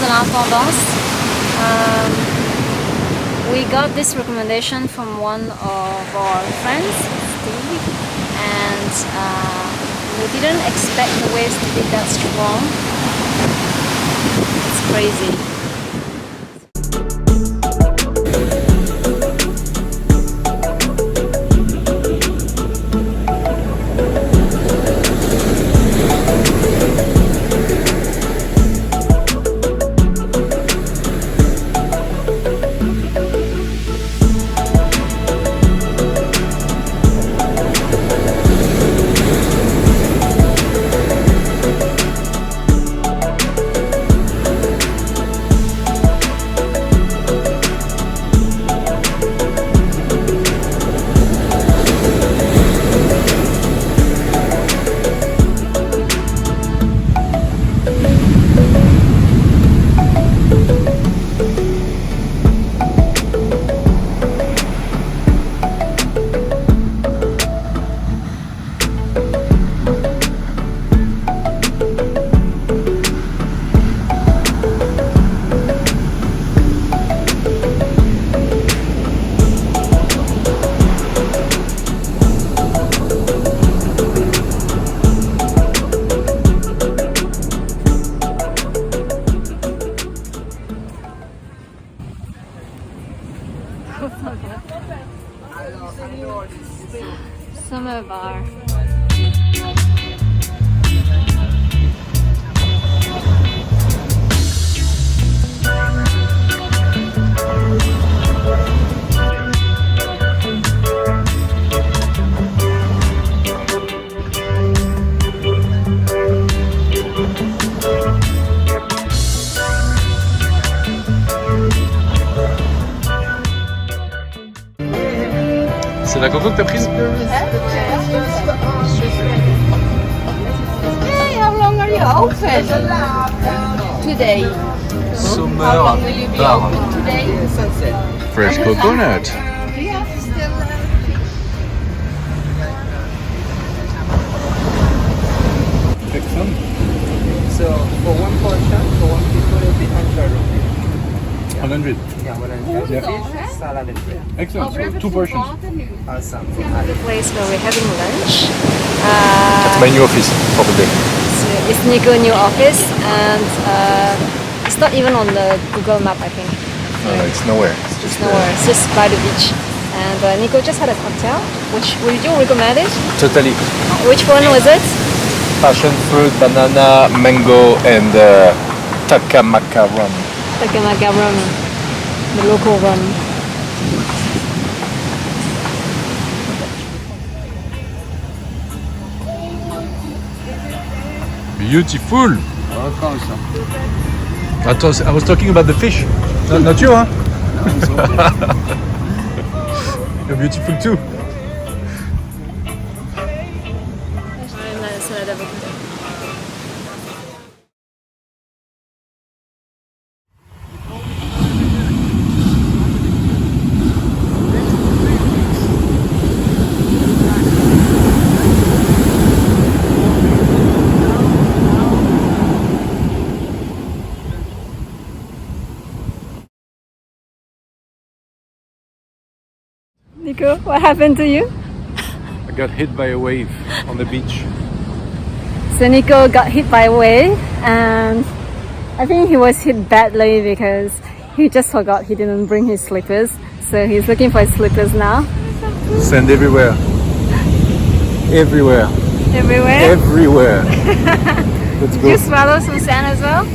de l'Intendance. We got this recommendation from one of our friends, Steve, and we didn't expect the waves to be that strong. It's crazy. Summer bar. C'est la coco que t'as prise? Hey, how long are you open? Today. Summer bar. Today? Sunset. Fresh coconut. So for one portion, for one people, it'll be 100 rupees. 100. Yeah, 100. Yeah. Fish, salad and bread. Excellent. So 2 portions. Awesome. The place where we're having lunch. That's my new office for the day. It's Nico's new office, and it's not even on the Google map, I think. No, it's nowhere. It's It's just nowhere. It's just by the beach. And Nico just had a cocktail. Which would you recommend it? Totally. Which one was it? Passion fruit, banana, mango, and takamaka rum. Takamaka rum, the local rum. Beautiful. I was talking about the fish. Not you, huh? You're beautiful too. Nico, what happened to you? I got hit by a wave on the beach. So Nico got hit by a wave, and I think he was hit badly because he just forgot he didn't bring his slippers. So he's looking for his slippers now. Sand everywhere. Everywhere. Everywhere? Everywhere. Let's Did go. you swallow some sand as well?